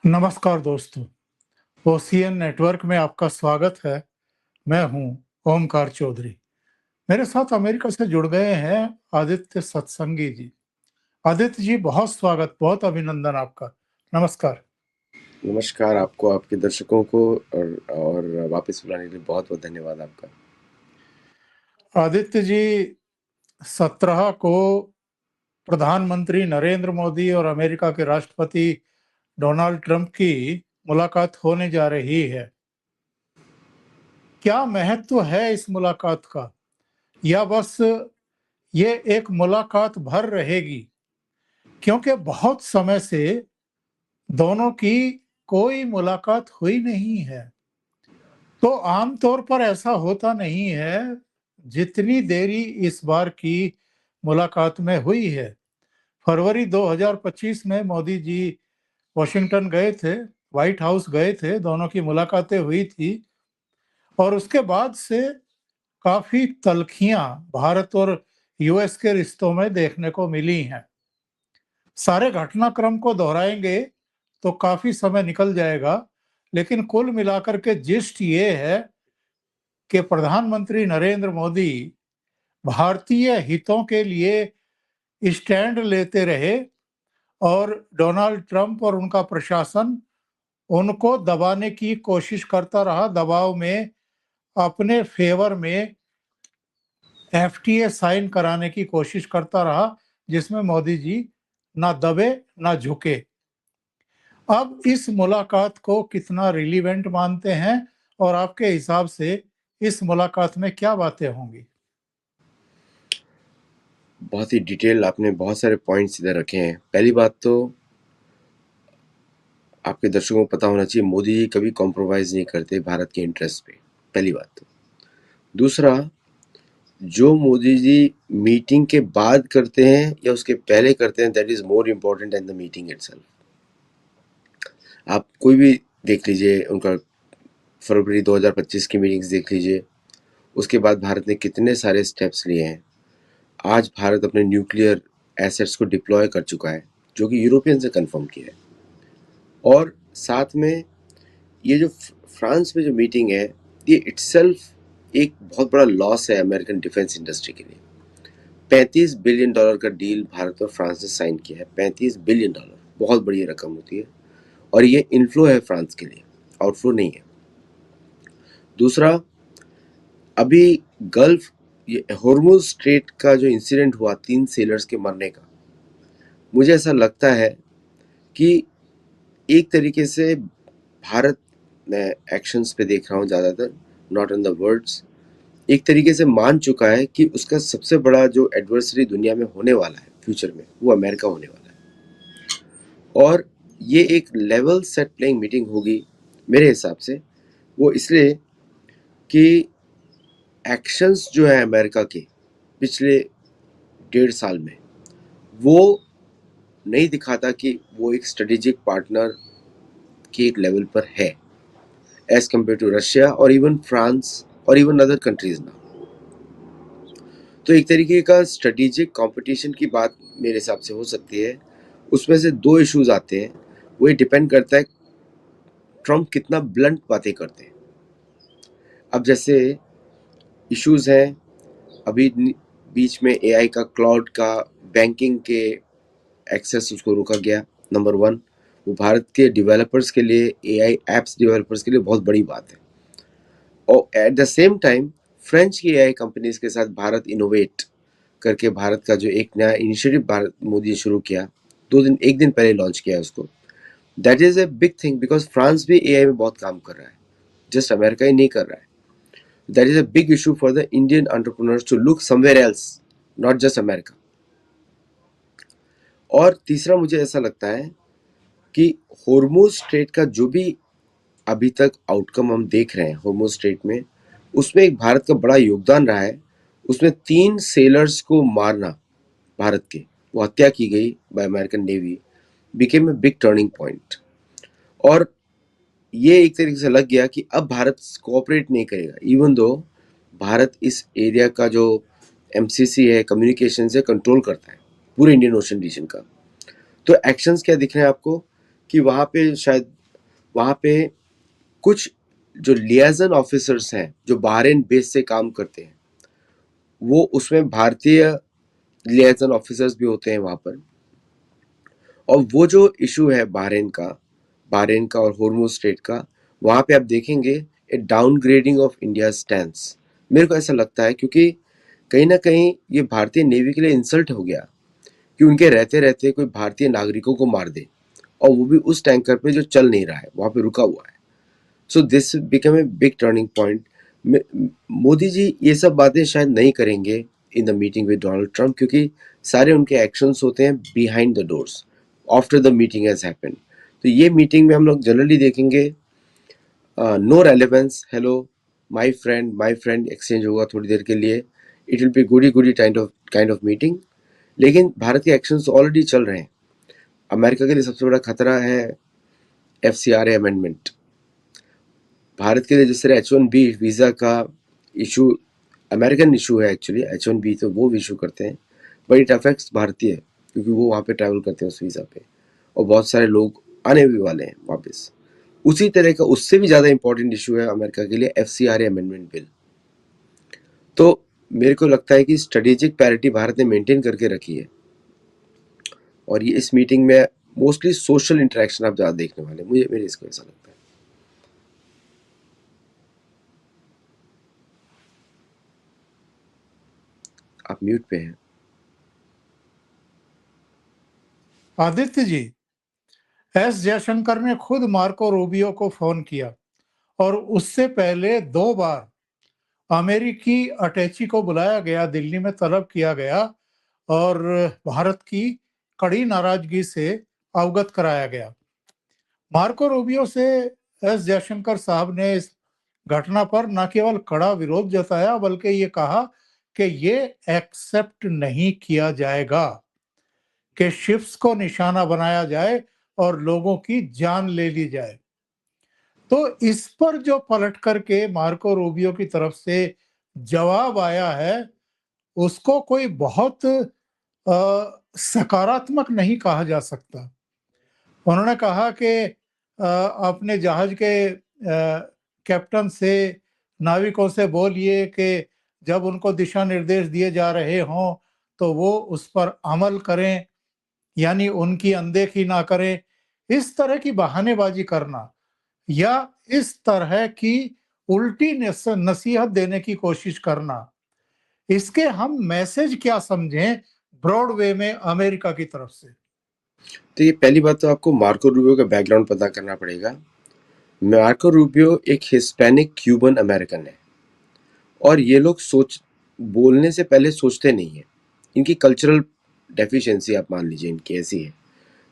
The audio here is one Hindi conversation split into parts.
नमस्कार दोस्तों, ओशियन नेटवर्क में आपका स्वागत है। मैं हूं ओमकार चौधरी। मेरे साथ अमेरिका से जुड़ गए हैं आदित्य सत्संगी जी। आदित्य जी, बहुत स्वागत, बहुत अभिनंदन आपका। नमस्कार। नमस्कार आपको, आपके दर्शकों को और वापस बुलाने के लिए बहुत-बहुत धन्यवाद आपका। आदित्य जी, 17 को प्रधानमंत्री नरेंद्र मोदी और अमेरिका के राष्ट्रपति डोनाल्ड ट्रंप की मुलाकात होने जा रही है। क्या महत्व है इस मुलाकात का, या बस ये एक मुलाकात भर रहेगी? क्योंकि बहुत समय से दोनों की कोई मुलाकात हुई नहीं है। तो आमतौर पर ऐसा होता नहीं है जितनी देरी इस बार की मुलाकात में हुई है। फरवरी 2025 में मोदी जी वॉशिंगटन गए थे, व्हाइट हाउस गए थे, दोनों की मुलाकातें हुई थी और उसके बाद से काफी तल्खियां भारत और यूएस के रिश्तों में देखने को मिली हैं। सारे घटनाक्रम को दोहराएंगे तो काफी समय निकल जाएगा, लेकिन कुल मिलाकर के जिस्ट ये है कि प्रधानमंत्री नरेंद्र मोदी भारतीय हितों के लिए स्टैंड लेते रहे और डोनाल्ड ट्रंप और उनका प्रशासन उनको दबाने की कोशिश करता रहा, दबाव में अपने फेवर में एफटीए साइन कराने की कोशिश करता रहा, जिसमें मोदी जी ना दबे ना झुके। अब इस मुलाकात को कितना रिलीवेंट मानते हैं और आपके हिसाब से इस मुलाकात में क्या बातें होंगी? बहुत ही डिटेल आपने बहुत सारे पॉइंट्स इधर रखे हैं। पहली बात तो आपके दर्शकों को पता होना चाहिए, मोदी जी कभी कॉम्प्रोमाइज़ नहीं करते भारत के इंटरेस्ट पे, पहली बात तो। दूसरा, जो मोदी जी मीटिंग के बाद करते हैं या उसके पहले करते हैं, that is more important then the meeting itself. आप कोई भी देख लीजिए, उनका फरवरी 2025 की मीटिंग्स देख लीजिए, उसके बाद भारत ने कितने सारे स्टेप्स लिए हैं। आज भारत अपने न्यूक्लियर एसेट्स को डिप्लॉय कर चुका है, जो कि यूरोपियन से कंफर्म किया है। और साथ में ये जो फ्रांस में जो मीटिंग है, ये इटसेल्फ एक बहुत बड़ा लॉस है अमेरिकन डिफेंस इंडस्ट्री के लिए। $35 बिलियन का डील भारत और फ्रांस ने साइन किया है। $35 बिलियन, बहुत बड़ी रकम होती है, और ये इनफ्लो है फ्रांस के लिए, आउटफ्लो नहीं है। दूसरा, अभी गल्फ, ये हॉर्मुज़ स्ट्रेट का जो इंसिडेंट हुआ 3 सेलर्स के मरने का, मुझे ऐसा लगता है कि एक तरीके से भारत, मैं एक्शंस पे देख रहा हूँ ज़्यादातर, नॉट इन द वर्ड्स, एक तरीके से मान चुका है कि उसका सबसे बड़ा जो एडवर्सरी दुनिया में होने वाला है फ्यूचर में, वो अमेरिका होने वाला है। और ये एक लेवल सेट प्लेइंग मीटिंग होगी मेरे हिसाब से, वो इसलिए कि एक्शंस जो है अमेरिका के पिछले 1.5 साल में, वो नहीं दिखाता कि वो एक स्ट्रेटेजिक पार्टनर के एक लेवल पर है एज कम्पेयर टू रशिया और इवन फ्रांस और इवन अदर कंट्रीज ना। तो एक तरीके का स्ट्रेटेजिक कंपटीशन की बात मेरे हिसाब से हो सकती है। उसमें से 2 इश्यूज आते हैं, वो ये डिपेंड करता है ट्रम्प कितना ब्लंट बातें करते हैं। अब जैसे इश्यूज हैं, अभी बीच में एआई का, क्लाउड का, बैंकिंग के एक्सेस उसको रोका गया, नंबर 1। वो भारत के डेवलपर्स के लिए, एआई एप्स डेवलपर्स के लिए बहुत बड़ी बात है। और at the same time French की एआई कंपनीज के साथ भारत इनोवेट करके, भारत का जो एक नया इनिशिएटिव भारत मोदी ने शुरू किया, 1 दिन पहले लॉन्च किया है उसको। That is a big thing, because France भी एआई में बहुत काम कर रहा है, जस्ट अमेरिका ही नहीं कर रहा है। That is a big issue for the Indian entrepreneurs to look somewhere else, not just America. और तीसरा, मुझे ऐसा लगता है कि हॉर्मुज़ स्ट्रेट का जो भी अभी तक आउटकम हम देख रहे हैं हॉर्मुज़ स्ट्रेट में, उसमें एक भारत का बड़ा योगदान रहा है। उसमें 3 सेलर्स को मारना भारत के, वो हत्या की गई bye American navy, became a big turning point. और ये एक तरीके से लग गया कि अब भारत कोऑपरेट नहीं करेगा, इवन दो भारत इस एरिया का जो एमसीसी है, कम्युनिकेशन से कंट्रोल करता है पूरे इंडियन ओशन रीजन का। तो एक्शंस क्या दिख रहे हैं आपको कि वहाँ पे कुछ जो लियाजन ऑफिसर्स हैं जो बहरीन बेस से काम करते हैं, वो उसमें भारतीय लियाजन ऑफिसर्स भी होते हैं वहाँ पर। और वो जो इशू है बहरीन का और होर्मुज स्ट्रेट का, वहाँ पे आप देखेंगे ए डाउनग्रेडिंग ऑफ इंडिया स्टैंड्स। मेरे को ऐसा लगता है क्योंकि कहीं ना कहीं ये भारतीय नेवी के लिए इंसल्ट हो गया कि उनके रहते रहते कोई भारतीय नागरिकों को मार दे, और वो भी उस टैंकर पे जो चल नहीं रहा है, वहाँ पे रुका हुआ है। So this become a big turning point. Modi ji ये सब बातें शायद नहीं करेंगे in the meeting with Donald Trump, क्योंकि सारे उनके एक्शंस होते हैं behind the doors after the meeting has happened. तो ये मीटिंग में हम लोग जनरली देखेंगे no relevance, hello my friend exchange होगा थोड़ी देर के लिए, it will be goody kind of meeting. लेकिन भारत के एक्शंस ऑलरेडी चल रहे हैं। अमेरिका के लिए सबसे बड़ा खतरा है FCRA अमेंडमेंट। भारत के लिए जिस तरह H1B वीज़ा का इशू अमेरिकन इशू है, एक्चुअली H1B तो वो इशू करते हैं, बट इट अफेक्ट्स भारतीय, क्योंकि वो वहाँ पे ट्रैवल करते हैं उस वीज़ा पे, और बहुत सारे लोग आने भी वाले हैं वापस। उसी तरह का उससे भी ज़्यादा इंपॉर्टेंट इशू है अमेरिका के लिए FCRA अमेंडमेंट बिल। तो मेरे को लगता है कि स्ट्रेटेजिक पैरिटी भारत ने मेंटेन करके रखी है, और ये इस मीटिंग में मोस्टली सोशल इंटरेक्शन आप ज़्यादा देखने वाले, मेरे इसको ऐसा लगता है। आप म्यूट पे हैं। आदित्य जी, एस जयशंकर ने खुद मार्को रूबियो को फोन किया और उससे पहले 2 बार अमेरिकी अटैची को बुलाया गया, दिल्ली में तलब किया गया और भारत की कड़ी नाराजगी से अवगत कराया गया। मार्को रूबियो से एस जयशंकर साहब ने इस घटना पर न केवल कड़ा विरोध जताया, बल्कि ये कहा कि ये एक्सेप्ट नहीं किया जाएगा कि शिप्स को निशाना बनाया जाए और लोगों की जान ले ली जाए। तो इस पर जो पलट करके मार्को रूबियो की तरफ से जवाब आया है, उसको कोई बहुत सकारात्मक नहीं कहा जा सकता। उन्होंने कहा कि अपने जहाज के कैप्टन से, नाविकों से बोलिए कि जब उनको दिशा निर्देश दिए जा रहे हों तो वो उस पर अमल करें, यानी उनकी अनदेखी ना करें। इस तरह की बहानेबाजी करना या इस तरह की उल्टी नसीहत देने की कोशिश करना, इसके हम मैसेज क्या समझें ब्रॉड वे में अमेरिका की तरफ से? तो ये पहली बात तो आपको मार्को रूबियो का बैकग्राउंड पता करना पड़ेगा। मार्को रूबियो एक हिस्पैनिक क्यूबन अमेरिकन है, और ये लोग बोलने से पहले सोचते नहीं है। इनकी कल्चरल डेफिशिएंसी आप मान लीजिए इनकी ऐसी है,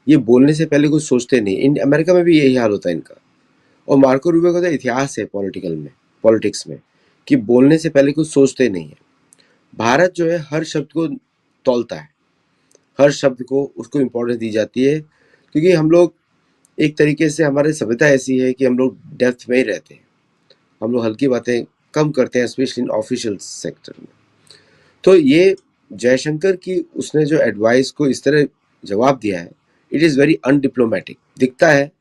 ये बोलने से पहले कुछ सोचते नहीं। अमेरिका में भी यही हाल होता है इनका। और मार्को रूबियो का तो इतिहास है पॉलिटिक्स में कि बोलने से पहले कुछ सोचते नहीं है। भारत जो है हर शब्द को तौलता है, हर शब्द को उसको इम्पोर्टेंस दी जाती है, क्योंकि हम लोग एक तरीके से, हमारी सभ्यता ऐसी है कि हम लोग डेप्थ में ही रहते हैं, हम लोग हल्की बातें कम करते हैं, स्पेशली इन ऑफिशियल सेक्टर में। तो ये जयशंकर की उसने जो एडवाइस को इस तरह जवाब दिया है, इट इज़ वेरी अनडिप्लोमेटिक। दिखता है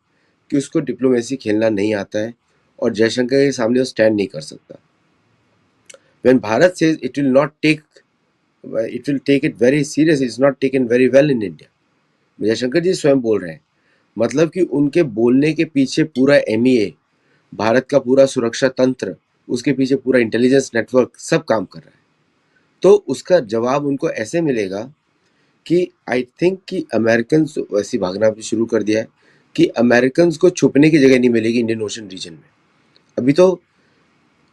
कि उसको डिप्लोमेसी खेलना नहीं आता है, और जयशंकर के सामने वो स्टैंड नहीं कर सकता। When Bharat says it will take it very serious, it's not taken very well in India. Jaishankar जी स्वयं बोल रहे हैं, मतलब कि उनके बोलने के पीछे पूरा MEA, भारत का पूरा सुरक्षा तंत्र, उसके पीछे पूरा इंटेलिजेंस नेटवर्क सब काम कर रहा है। तो उसका जवाब उनको ऐसे मिलेगा कि आई थिंक कि अमेरिकन वैसे भागना भी शुरू कर दिया है कि अमेरिकन को छुपने की जगह नहीं मिलेगी इंडियन ओशन रीजन में। अभी तो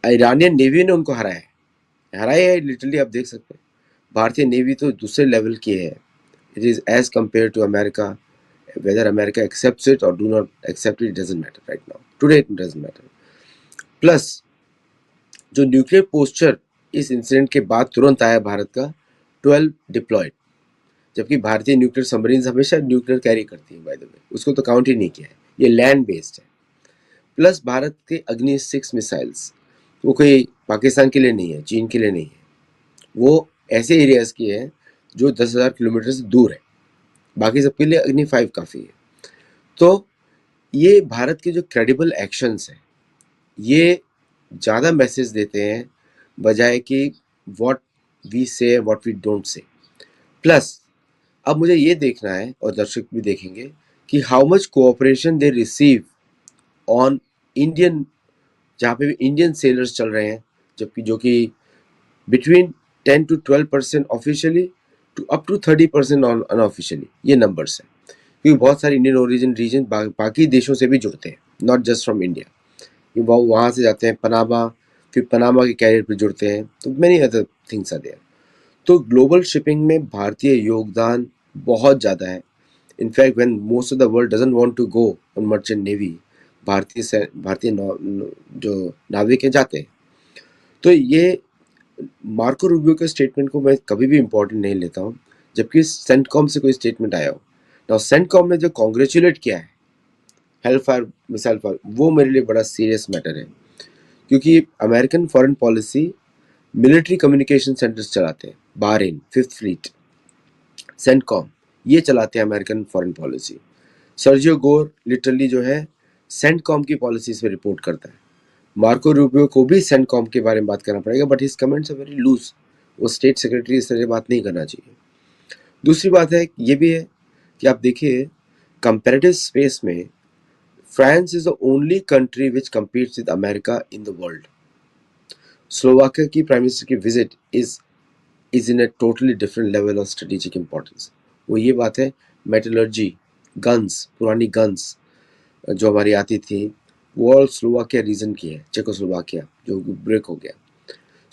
ईरानियन नेवी ने उनको हराया है लिटरली। आप देख सकते हैं भारतीय नेवी तो दूसरे लेवल की है। It is as compare to America. Whether America accepts it और do not accept it doesn't matter right now, today it doesn't matter. Plus जो न्यूक्लियर पोस्चर इस इंसिडेंट के बाद तुरंत आया भारत का, 12 डिप्लॉयड, जबकि भारतीय न्यूक्लियर सबमरीन हमेशा न्यूक्लियर कैरी करती है, बाय द वे, उसको तो काउंट ही नहीं किया है, ये लैंड बेस्ड है। प्लस भारत के अग्नि 6 मिसाइल्स, वो कोई पाकिस्तान के लिए नहीं है, चीन के लिए नहीं है, वो ऐसे एरियाज की है जो 10,000 किलोमीटर से दूर है, बाकी सबके लिए अग्नि 5 काफ़ी है। तो ये भारत के जो क्रेडिबल एक्शंस हैं, ये ज़्यादा मैसेज देते हैं बजाय कि what we say what we don't say. Plus अब मुझे ये देखना है और दर्शक भी देखेंगे कि how much cooperation they receive on Indian, जहाँ पे भी इंडियन सेलर्स चल रहे हैं, जबकि जो कि between 10 to 12% officially to up to 30% on unofficially, ये नंबर्स हैं। क्योंकि बहुत सारे इंडियन ओरिजिन रीजन बाकी देशों से भी जुड़ते हैं, नॉट जस्ट फ्रॉम इंडिया। वो वहाँ से जाते हैं पनामा, फिर पनामा के कैरियर पे जुड़ते हैं, तो many other things are there. तो ग्लोबल शिपिंग में भारतीय योगदान बहुत ज़्यादा है। In fact when most of the world doesn't want to go on merchant navy, भारतीय जो नाविक हैं जाते हैं। तो ये मार्को रूबियो के स्टेटमेंट को मैं कभी भी इम्पोर्टेंट नहीं लेता हूँ, जबकि सेंटकॉम से कोई स्टेटमेंट आया हो। नाउ सेंटकॉम ने जो कॉन्ग्रेचुलेट किया है हेलफायर मिसाइल पर, वो मेरे लिए बड़ा सीरियस मैटर है, क्योंकि American foreign policy military communication centres चलाते हैं, बाहरेन, फिफ्थ फ्लीट, सेंटकॉम ये चलाते हैं American foreign policy. Sergio Gor literally जो है सेंटकॉम की पॉलिसीज पे रिपोर्ट करता है। मार्को रूबियो को भी सेंटकॉम के बारे में बात करना पड़ेगा, but his comments are very loose. वो स्टेट सेक्रेटरी इस तरह बात नहीं करना चाहिए। दूसरी बात है, ये भी है कि आप देखिए कंपैरेटिव स्पेस में France is the only country which competes with America in the world. Slovakia की प्राइम मिनिस्टर की visit is in a totally different level of strategic importance. वो ये बात है, मेटलर्जी, गन्स, पुरानी गन्स जो हमारी आती थी, वो ऑल स्लोवाकिया रीजन की है, चेकोस्लोवाकिया जो ब्रेक हो गया।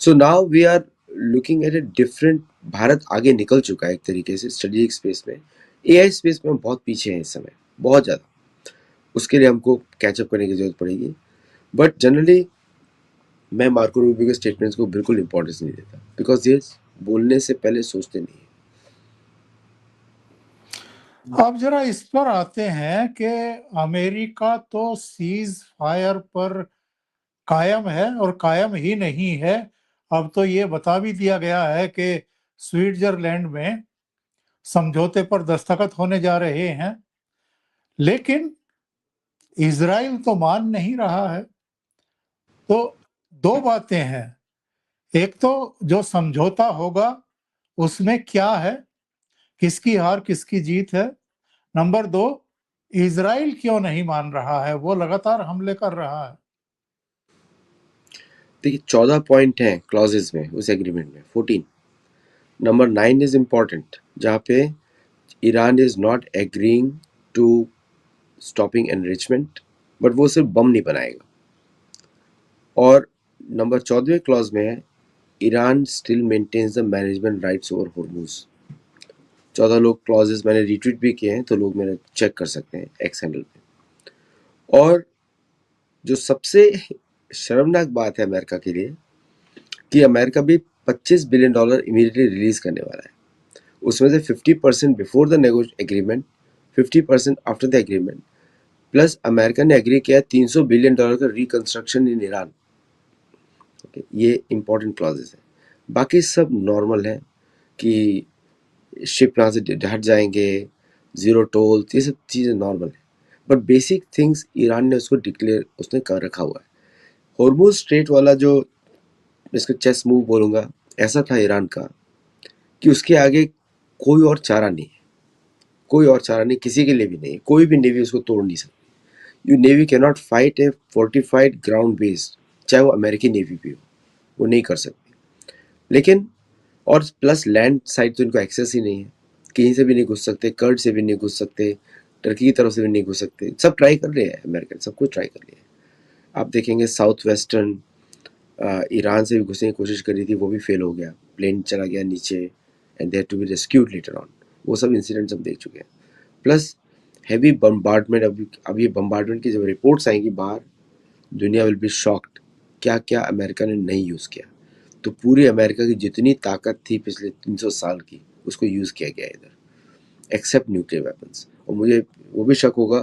So now we are looking at a different, Bharat आगे निकल चुका है एक तरीके से स्ट्रेटेजिक स्पेस में। एआई स्पेस में हम बहुत पीछे हैं इस समय, बहुत ज़्यादा। उसके लिए हमको कैचअप करने की जरूरत पड़ेगी। बट जनरली मैं मार्को रूबियो के स्टेटमेंट्स को बिल्कुल इंपॉर्टेंस नहीं देता, बिकॉज ये बोलने से पहले सोचते नहीं है। अब जरा इस पर आते हैं कि अमेरिका तो सीज फायर पर कायम है, और कायम ही नहीं है, अब तो ये बता भी दिया गया है कि स्विट्जरलैंड में समझौते पर दस्तखत होने जा रहे हैं। लेकिन इजराइल तो मान नहीं रहा है। तो दो बातें हैं, एक तो जो समझौता होगा उसमें क्या है, किसकी हार किसकी जीत है। नंबर दो, इजराइल क्यों नहीं मान रहा है, वो लगातार हमले कर रहा है। देखिए 14 पॉइंट हैं क्लॉजेज में उस एग्रीमेंट में, 14। नंबर 9 इज इम्पॉर्टेंट, जहाँ पे Iran is not agreeing to stopping enrichment, but वो सिर्फ बम नहीं बनाएगा। और नंबर 14वें क्लॉज में है, Iran still maintains the management rights over Hormuz. 14 लोग क्लॉजेस मैंने रिट्वीट भी किए हैं, तो लोग मेरे चेक कर सकते हैं एक्स हैंडल पे। और जो सबसे शर्मनाक बात है अमेरिका के लिए, कि अमेरिका भी $25 बिलियन इमीडिएटली रिलीज करने वाला है। उसमें से 50% before the agreement, 50% after the agreement, plus America ने एग्री किया $300 बिलियन का रिकंस्ट्रक्शन इन ईरान। ये इंपॉर्टेंट क्लॉजेस है। बाकी सब नॉर्मल है कि शिप यहाँ से हट जाएंगे, जीरो टोल, ये सब चीज़ें नॉर्मल है। बट बेसिक थिंग्स ईरान ने उसको डिक्लेयर उसने कर रखा हुआ है। हॉर्मुज स्ट्रेट वाला जो, इसको चेस मूव बोलूँगा, ऐसा था ईरान का कि उसके आगे कोई और चारा नहीं है, कोई और चारा नहीं, किसी के लिए भी नहीं। कोई भी नेवी उसको तोड़ नहीं सकती। You navy can not fight A fortified ground based, चाहे वो अमेरिकी नेवी भी हो, वो नहीं कर सकती। लेकिन और प्लस लैंड साइड तो इनको एक्सेस ही नहीं है, कहीं से भी नहीं घुस सकते, कर्ड से भी नहीं घुस सकते, टर्की की तरफ से भी नहीं घुस सकते। सब ट्राई कर रहे हैं अमेरिकन, सब कुछ ट्राई कर रहे हैं। आप देखेंगे साउथ वेस्टर्न ईरान से भी घुसने की कोशिश करी थी, वो भी फेल हो गया, प्लेन चला गया नीचे, and they had to be rescued later on. वो सब इंसिडेंट्स हम देख चुके हैं। प्लस हैवी बम्बार्डमेंट, अब ये बम्बार्डमेंट की जब रिपोर्ट्स आएंगी बाहर, दुनिया विल बी शॉक्ड क्या क्या अमेरिका ने नहीं यूज़ किया। तो पूरी अमेरिका की जितनी ताकत थी पिछले 300 साल की, उसको यूज़ किया गया इधर, एक्सेप्ट न्यूक्लियर वेपन्स। और मुझे वो भी शक होगा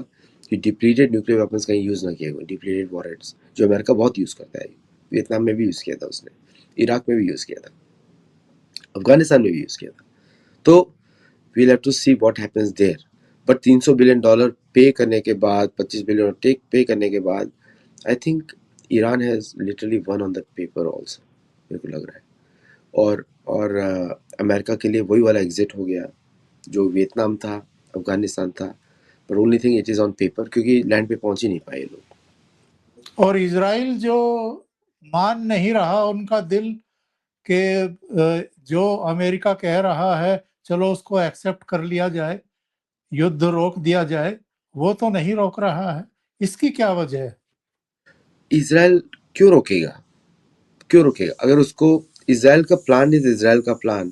कि डिप्लीटेड न्यूक्लियर वेपन्स कहीं यूज़ ना किए हुए, डिप्लीटेड वॉरहेड्स जो अमेरिका बहुत यूज़ करता है। वियतनाम में भी यूज़ किया था उसने, इराक में भी यूज़ किया था, अफगानिस्तान में भी यूज़ किया था। तो we'll have to see what happens there. But $300 billion पे करने के बाद, 25 बिलियन टेक पे करने के बाद, I think Iran has literally one on the paper also, मेरे को लग रहा है। और अमेरिका के लिए वही वाला एग्जिट हो गया जो वियतनाम था, अफगानिस्तान था, पर only thing it is on paper, क्योंकि लैंड पे पहुंच ही नहीं पाए लोग। और इजराइल जो मान नहीं रहा उनका दिल कि जो अमेरिका कह रहा है चलो उसको एक्सेप्ट कर लिया जाए, युद्ध रोक दिया जाए, वो तो नहीं रोक रहा है। इसकी क्या वजह है? इसराइल क्यों रोकेगा? क्यों रोकेगा? अगर उसको इसराइल का प्लान इज इसराइल का प्लान,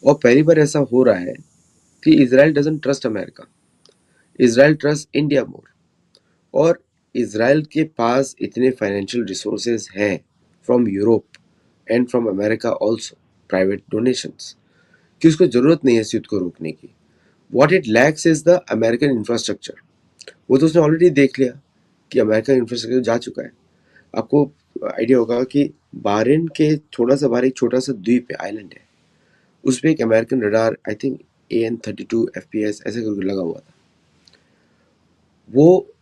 और पहली बार ऐसा हो रहा है कि Israel doesn't trust America, Israel trust India more. और इसराइल के पास इतने फाइनेंशियल रिसोर्सेज हैं from Europe and from America also, private donations, कि उसको जरूरत नहीं है इस युद्ध को रोकने की। What it lacks is the American infrastructure. वो तो उसने ऑलरेडी देख लिया कि अमेरिकन इंफ्रास्ट्रक्चर जा चुका है। आपको आइडिया होगा कि बहरीन के थोड़ा सा बाहर एक छोटा सा द्वीप है, आइलैंड है, उस पर एक American radar, I think AN-32 FPS ऐसे करके लगा हुआ था। वो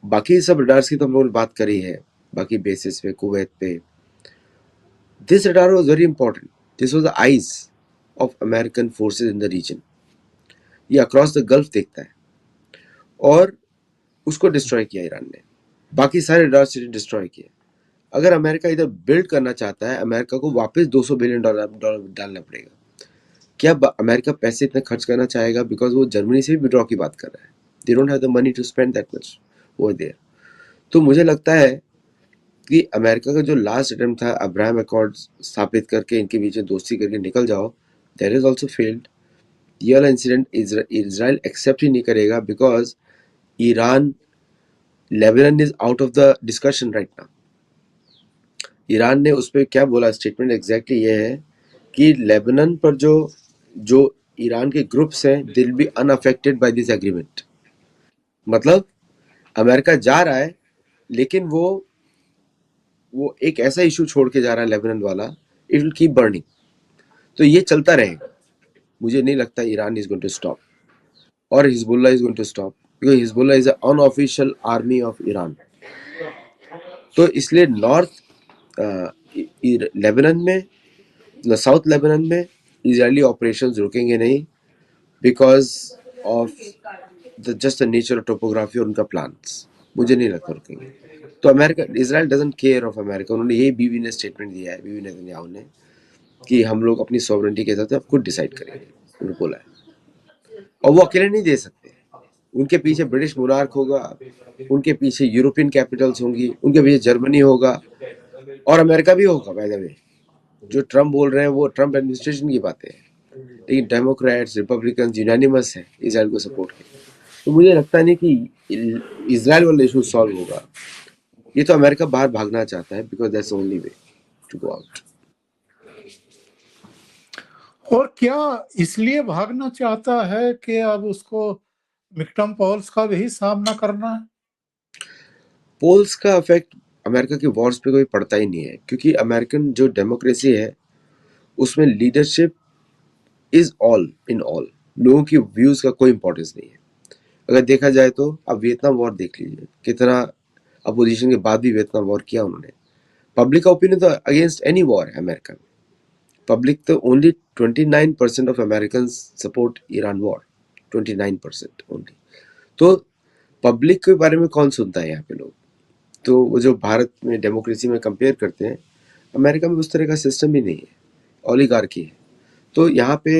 बाकी सब रडार्स की तो हम लोगों ने बात करी है, बाकी बेसिस पे, कुवैत पे। This radar was very important, this was the eyes of American forces in the region. ये अक्रॉस द गल्फ देखता है, और उसको डिस्ट्रॉय किया ईरान ने, बाकी सारे रडार से डिस्ट्रॉय किए। अगर अमेरिका इधर बिल्ड करना चाहता है, अमेरिका को वापस $200 बिलियन डालना पड़ेगा। क्या अमेरिका पैसे इतने खर्च करना चाहेगा? बिकॉज वो जर्मनी से भी विड्रॉ की बात कर रहा है। They don't have the money to spend that much over there. तो मुझे लगता है कि अमेरिका का जो लास्ट अटेम्प्ट था अब्राहम अकॉर्ड स्थापित करके इनके बीच में दोस्ती करके निकल जाओ, दैट इज ऑल्सो फेल्ड। ये वाला इंसिडेंट इजराइल एक्सेप्ट ही नहीं करेगा, because Iran, Lebanon is out of the discussion right now. Iran ने उस पर क्या बोला, स्टेटमेंट एग्जैक्टली ये है कि लेबनान पर जो जो ईरान के ग्रुप्स हैं, they will be unaffected by this agreement. मतलब अमेरिका जा रहा है, लेकिन वो एक ऐसा इशू छोड़ के जा रहा है लेबनान वाला, इट विल कीप बर्निंग। तो ये चलता रहेगा। मुझे नहीं लगता Iran is going to stop, और Hezbollah is going to stop, because Hezbollah is unofficial army of Iran. तो इसलिए नॉर्थ लेबनान में, साउथ लेबनान में इजरायली ऑपरेशंस रुकेंगे नहीं, because of just the nature of topography और उनका प्लान्स। मुझे नहीं लगता रुकेंगे। तो America, Israel doesn't care of America. उन्होंने यही बीवी ने स्टेटमेंट दिया है, बीवी नेतन्याहू ने, कि हम लोग अपनी सॉवरेंटी के साथ खुद डिसाइड करेंगे, उन्होंने बोला है। और वो अकेले नहीं दे सकते, उनके पीछे ब्रिटिश मुनार्क होगा, उनके पीछे यूरोपियन कैपिटल्स होंगी, उनके पीछे जर्मनी होगा, और अमेरिका भी होगा। बाय द वे, जो ट्रम्प बोल रहे हैं वो ट्रम्प एडमिनिस्ट्रेशन की बातें हैं, लेकिन डेमोक्रेट्स, रिपब्लिकन यूनानिमस है इसराइल को सपोर्ट के। तो मुझे लगता नहीं कि इसराइल वाला इशू सॉल्व होगा। ये तो अमेरिका बाहर भागना चाहता है, because that's only way to go out. और क्या इसलिए भागना चाहता है कि अब उसको विक्टम पॉल्स का भी सामना करना है? पोल्स का इफेक्ट अमेरिका के वॉर्स पे कोई पड़ता ही नहीं है, क्योंकि अमेरिकन जो डेमोक्रेसी है उसमें leadership is all in all. लोगों की व्यूज का कोई इंपॉर्टेंस नहीं है। अगर देखा जाए तो अब वियतनाम वॉर देख लीजिए, कितना अपोजिशन के बाद भी वियतनाम वॉर किया उन्होंने। पब्लिक का ओपिनियन तो अगेंस्ट एनी वॉर है अमेरिका में। पब्लिक तो only 29% of American support Iran war, 29% only. तो पब्लिक के बारे में कौन सुनता है यहाँ पे लोग? तो वो जो भारत में डेमोक्रेसी में कंपेयर करते हैं, अमेरिका में उस तरह का सिस्टम ही नहीं है, ओलिगार्की है। तो यहाँ पे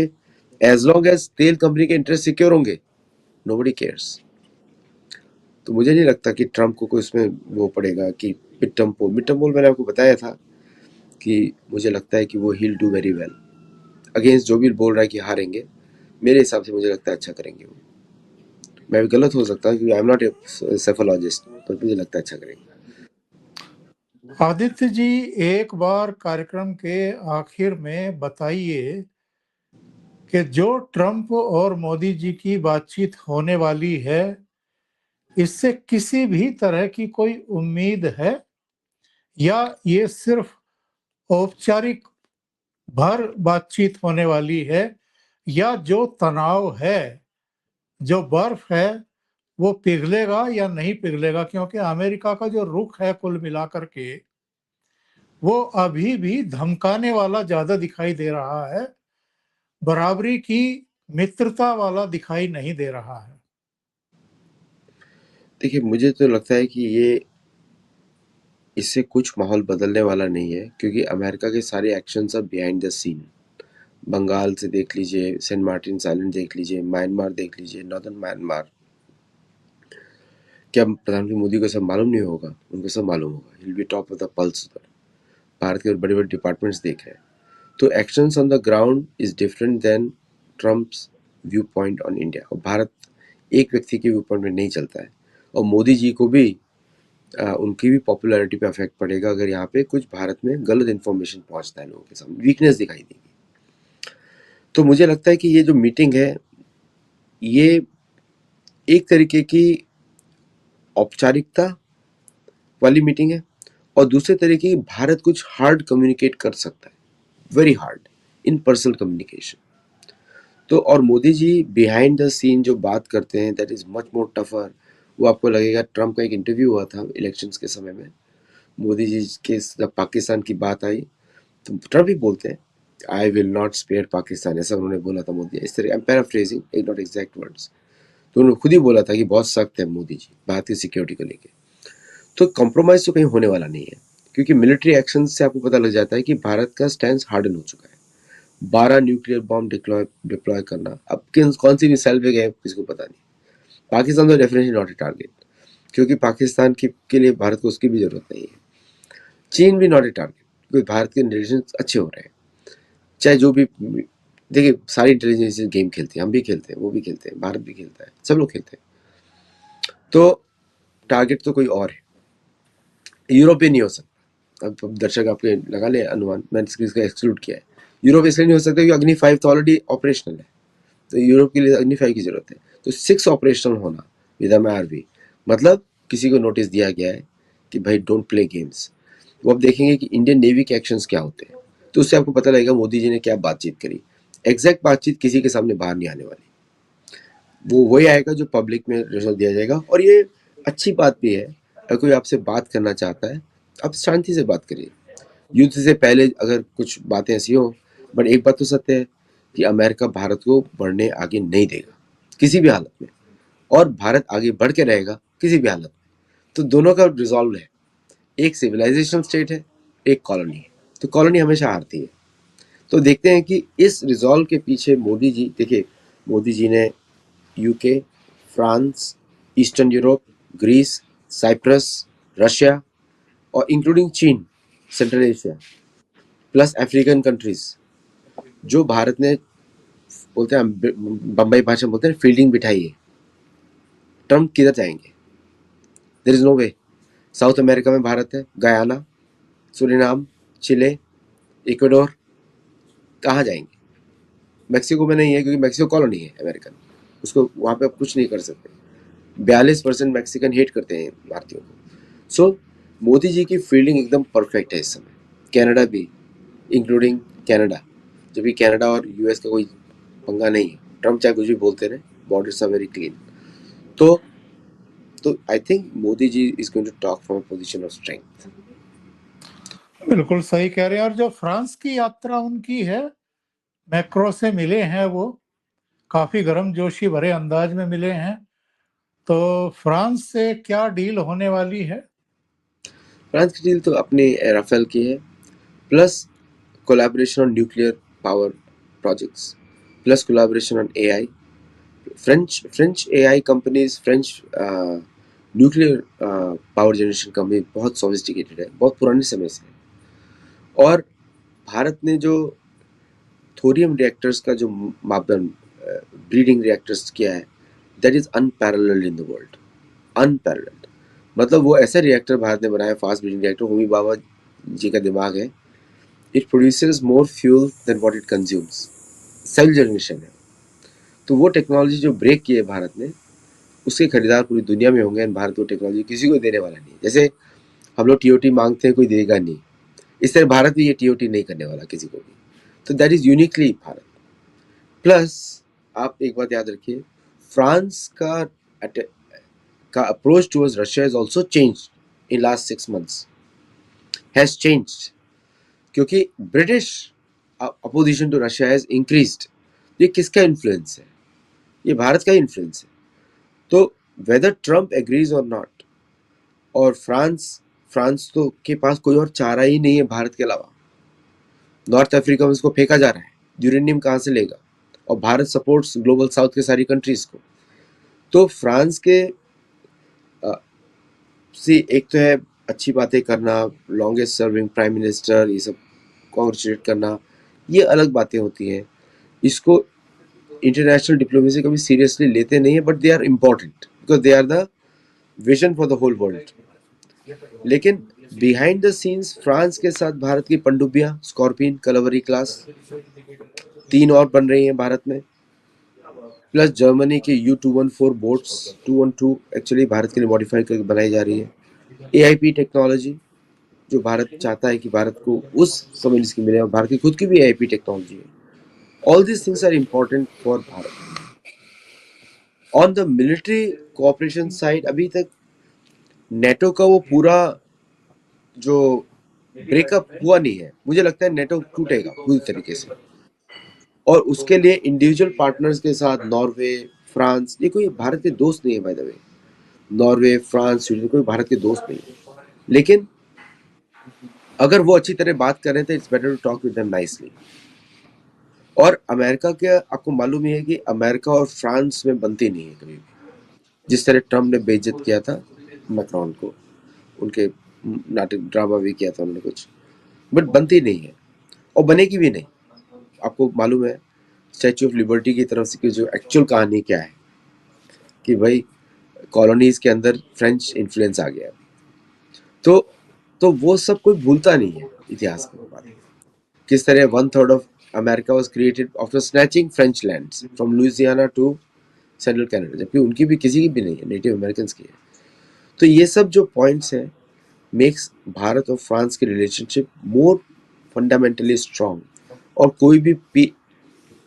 एज लॉन्ग एज तेल कंपनी के इंटरेस्ट सिक्योर होंगे, नोबडी केयर्स। तो मुझे नहीं लगता कि ट्रम्प को कोई इसमें वो पड़ेगा कि मिड टर्म पोल मैंने आपको बताया था कि मुझे लगता है कि वो ही डू वेरी वेल अगेंस्ट जो भी बोल रहा है कि हारेंगे। मेरे हिसाब से मुझे लगता है अच्छा करेंगे वो। मैं भी गलत हो सकता हूँ क्योंकि I am not a psephologist, पर मुझे लगता है अच्छा करेंगे। आदित्य जी, एक बार कार्यक्रम के आखिर में बताइए कि जो ट्रम्प और मोदी जी की बातचीत होने वाली है, इससे किसी भी तरह की कोई उम्मीद है, या ये सिर्फ औपचारिक भर बातचीत होने वाली है, या जो तनाव है जो बर्फ है वो पिघलेगा या नहीं पिघलेगा, क्योंकि अमेरिका का जो रुख है कुल मिलाकर के वो अभी भी धमकाने वाला ज्यादा दिखाई दे रहा है, बराबरी की मित्रता वाला दिखाई नहीं दे रहा है। देखिए, मुझे तो लगता है कि ये इससे कुछ माहौल बदलने वाला नहीं है, क्योंकि अमेरिका के सारे एक्शंस अब बिहाइंड द सीन। बंगाल से देख लीजिए, सेंट मार्टिन आइलैंड देख लीजिए, म्यांमार देख लीजिए, नॉर्दर्न म्यांमार। क्या प्रधानमंत्री मोदी को सब मालूम नहीं होगा? उनको सब मालूम होगा। He will be top of the pulse उधर। भारत के बड़े बड़े डिपार्टमेंट्स देख रहे हैं। तो actions on the ground is different than Trump's view point on India. और भारत एक व्यक्ति के व्यू पॉइंट में नहीं चलता है। और मोदी जी को भी उनकी भी पॉपुलैरिटी पे अफेक्ट पड़ेगा अगर यहाँ पे कुछ भारत में गलत इन्फॉर्मेशन पहुंचता है लोगों के सामने, वीकनेस दिखाई देगी। तो मुझे लगता है कि ये जो मीटिंग है ये एक तरीके की औपचारिकता वाली मीटिंग है, और दूसरे तरीके की भारत कुछ हार्ड कम्युनिकेट कर सकता है, very hard in personal communication. तो और Modi ji behind the scene जो बात करते हैं that is much more tougher. वो आपको लगेगा, ट्रम्प का एक इंटरव्यू हुआ था इलेक्शंस के समय में, मोदी जी के जब पाकिस्तान की बात आई तो ट्रम्प भी बोलते हैं I will not spare Pakistan, ऐसा उन्होंने बोला था मोदी। इस तरह, आई एम पैराफ्रेजिंग, एक नॉट एग्जैक्ट वर्ड्स। तो उन्होंने खुद ही बोला था कि बहुत सख्त है मोदी जी भारत की सिक्योरिटी को लेके। तो कॉम्प्रोमाइज तो कहीं होने वाला नहीं है, क्योंकि मिलिट्री एक्शन से आपको पता लग जाता है कि भारत का स्टैंड हार्डन हो चुका है। 12 न्यूक्लियर बॉम्ब डिप्लॉय करना, अब कौन सी मिसाइल पे गए किसी को पता नहीं। पाकिस्तान तो डेफिनेटली नॉट ए टारगेट, क्योंकि पाकिस्तान के लिए भारत को उसकी भी जरूरत नहीं है। चीन भी नॉट ए टारगेट, क्योंकि भारत के रिलेशन अच्छे हो रहे हैं। चाहे जो भी, देखिए सारी इंटेलिजेंस गेम खेलती है, हम भी खेलते हैं, वो भी खेलते हैं, भारत भी खेलता है, सब लोग खेलते हैं। तो टारगेट तो कोई और है, यूरोप नहीं हो सकता। अब दर्शक आपके लगा ले अनुमान, मैंने इसका एक्सक्लूड किया है। यूरोप इसलिए नहीं हो सकता क्योंकि अग्नि 5 तो ऑलरेडी ऑपरेशनल है, तो यूरोप के लिए अग्नि 5 की जरूरत है। तो 6 ऑपरेशनल होना विद MRV, मतलब किसी को नोटिस दिया गया है कि भाई डोंट प्ले गेम्स। वो अब देखेंगे कि इंडियन नेवी के एक्शंस क्या होते हैं, तो उससे आपको पता लगेगा मोदी जी ने क्या बातचीत करी। एग्जैक्ट बातचीत किसी के सामने बाहर नहीं आने वाली, वो वही आएगा जो पब्लिक में रिजल्ट दिया जाएगा। और ये अच्छी बात भी है, अगर कोई आपसे बात करना चाहता है आप शांति से बात करिए। युद्ध से पहले अगर कुछ बातें ऐसी हो, बट एक बात तो सत्य है कि अमेरिका भारत को बढ़ने आगे नहीं देगा किसी भी हालत में, और भारत आगे बढ़ के रहेगा किसी भी हालत में। तो दोनों का रिजॉल्व है, एक सिविलाइजेशन स्टेट है, एक कॉलोनी है। तो कॉलोनी हमेशा हारती है। तो देखते हैं कि इस रिजॉल्व के पीछे मोदी जी, देखिए मोदी जी ने UK, France, Eastern Europe, Greece, Cyprus, Russia और इंक्लूडिंग चीन, Central Asia plus African countries, जो भारत ने, बोलते हैं बम्बई भाषा में बोलते हैं फील्डिंग बिठाई है। ट्रम्प किधर जाएंगे? There is no way. South America में भारत है, गयाना, सुरिनाम, चिले, इक्वाडोर, कहाँ जाएंगे? मैक्सिको में नहीं है क्योंकि मैक्सिको कॉलोनी है अमेरिकन, उसको वहाँ पे आप कुछ नहीं कर सकते। 42% मैक्सिकन हेट करते हैं भारतीयों को। सो मोदी जी की फील्डिंग एकदम परफेक्ट है इस समय। कनाडा भी, इंक्लूडिंग कनाडा, जब भी कनाडा और यूएस का कोई पंगा नहीं है, ट्रम्प चाहे कुछ भी बोलते रहे, बॉर्डर्स आर वेरी क्लीन। तो I think Modi ji is going to talk from a position of strength. बिल्कुल सही कह रहे हैं। और जो फ्रांस की यात्रा उनकी है, मैक्रो से मिले हैं, वो काफी गर्मजोशी भरे अंदाज में मिले हैं। तो फ्रांस से क्या डील होने वाली है? फ्रांस की डील तो अपने राफेल की है, plus collaboration on nuclear power projects, plus collaboration on AI. French AI companies, French nuclear power generation company बहुत सोफिस्टिकेटेड है, बहुत पुराने समय से है। और भारत ने जो थोरियम रिएक्टर्स का जो मापदंड, ब्रीडिंग रिएक्टर्स किया है, that is unparalleled in the world, unparalleled. मतलब वो ऐसा रिएक्टर भारत ने बनाया, fast breeding reactor, Homi Bhabha ji का दिमाग है। It produces more fuel than what it consumes, self generation है। तो वो टेक्नोलॉजी जो ब्रेक की है भारत ने, उसके खरीदार पूरी दुनिया में होंगे, भारत वो टेक्नोलॉजी किसी को देने वाला नहीं। जैसे हम लोग टीओटी मांगते हैं, कोई देगा नहीं, इस तरह भारत भी ये टीओटी नहीं करने वाला किसी को भी। तो दैट इज यूनिकली भारत। प्लस आप एक बात याद रखिए, फ्रांस का approach towards Russia is also changed in last 6 months, has changed, क्योंकि British opposition to Russia has increased. ये किसका इन्फ्लुएंस है? ये भारत का इन्फ्लुएंस है। तो वेदर ट्रम्प एग्रीज और नॉट, और फ्रांस तो के पास कोई और चारा ही नहीं है भारत के अलावा। नॉर्थ अफ्रीका में उसको फेंका जा रहा है, यूरेनियम कहाँ से लेगा? और भारत सपोर्ट्स ग्लोबल साउथ के सारी कंट्रीज को। तो फ्रांस के एक तो है अच्छी बातें करना, लॉन्गेस्ट सर्विंग प्राइम मिनिस्टर, ये सब कॉन्ग्रेचुलेट करना, ये अलग बातें होती हैं। इसको इंटरनेशनल डिप्लोमेसी कभी सीरियसली लेते नहीं है, but they are important because they are the vision for the whole world. लेकिन बिहाइंड द सीन्स फ्रांस के साथ भारत की पनडुब्बियां स्कॉर्पियन, कलवरी क्लास 3 और बन रही हैं भारत में, प्लस जर्मनी के U214 बोट्स, 212 एक्चुअली भारत के लिए मॉडिफाई करके बनाई जा रही है। AIP टेक्नोलॉजी जो भारत चाहता है कि भारत को उस समय इसकी मिले, और भारत की खुद की भी AIP टेक्नोलॉजी है। All this things are important for Bharat. On the military cooperation side अभी तक नेटो का वो पूरा जो ब्रेकअप हुआ नहीं है। मुझे लगता है नेटो टूटेगा पूरी तरीके से, और उसके लिए इंडिविजुअल पार्टनर्स के साथ नॉर्वे, फ्रांस, ये कोई भारत के दोस्त नहीं है by the way. Norway, France, Sweden कोई भारत के दोस्त नहीं है, लेकिन अगर वो अच्छी तरह बात कर रहे हैं तो it's better to talk with them nicely. और अमेरिका के, आपको मालूम ही है कि अमेरिका और फ्रांस में बनती नहीं है कभी भी। जिस तरह ट्रम्प ने बेइज्जत किया था मैक्रोन को, उनके नाटक ड्रामा भी किया था उन्होंने कुछ, बट बनती नहीं है और बनेगी भी नहीं। आपको मालूम है स्टैच्यू ऑफ लिबर्टी की तरफ से कि जो एक्चुअल कहानी क्या है, कि भाई कॉलोनीज के अंदर फ्रेंच इन्फ्लुएंस आ गया। तो वो सब कोई भूलता नहीं है इतिहास में बात। किस तरह 1/3 of America was created after snatching French lands from Louisiana to Central Canada, जबकि उनकी भी किसी की भी नहीं है, नेटिव अमेरिकन की है। तो ये सब जो पॉइंट्स हैं मेक्स भारत और फ्रांस की रिलेशनशिप मोर फंडामेंटली स्ट्रॉन्ग, और कोई भी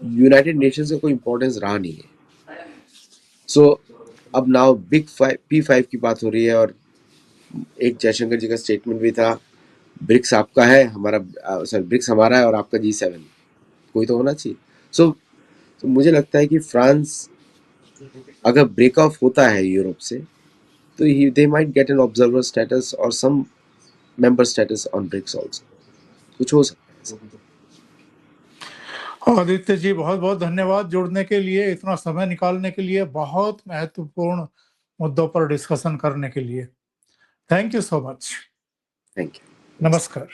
यूनाइटेड नेशंस का कोई इंपॉर्टेंस रहा नहीं है। सो अब नाउ बिग P5 की बात हो रही है, और एक जयशंकर जी का स्टेटमेंट भी था, ब्रिक्स आपका है, हमारा ब्रिक्स हमारा है और आपका G7, कोई तो होना चाहिए। सो मुझे लगता है कि फ्रांस अगर ब्रेक ऑफ होता है यूरोप से, तो they might get an observer status और some member status on BRICS also, कुछ हो सकता है। आदित्य जी, बहुत बहुत धन्यवाद जुड़ने के लिए, इतना समय निकालने के लिए, बहुत महत्वपूर्ण मुद्दों पर डिस्कशन करने के लिए। Thank you so much. Thank you. नमस्कार।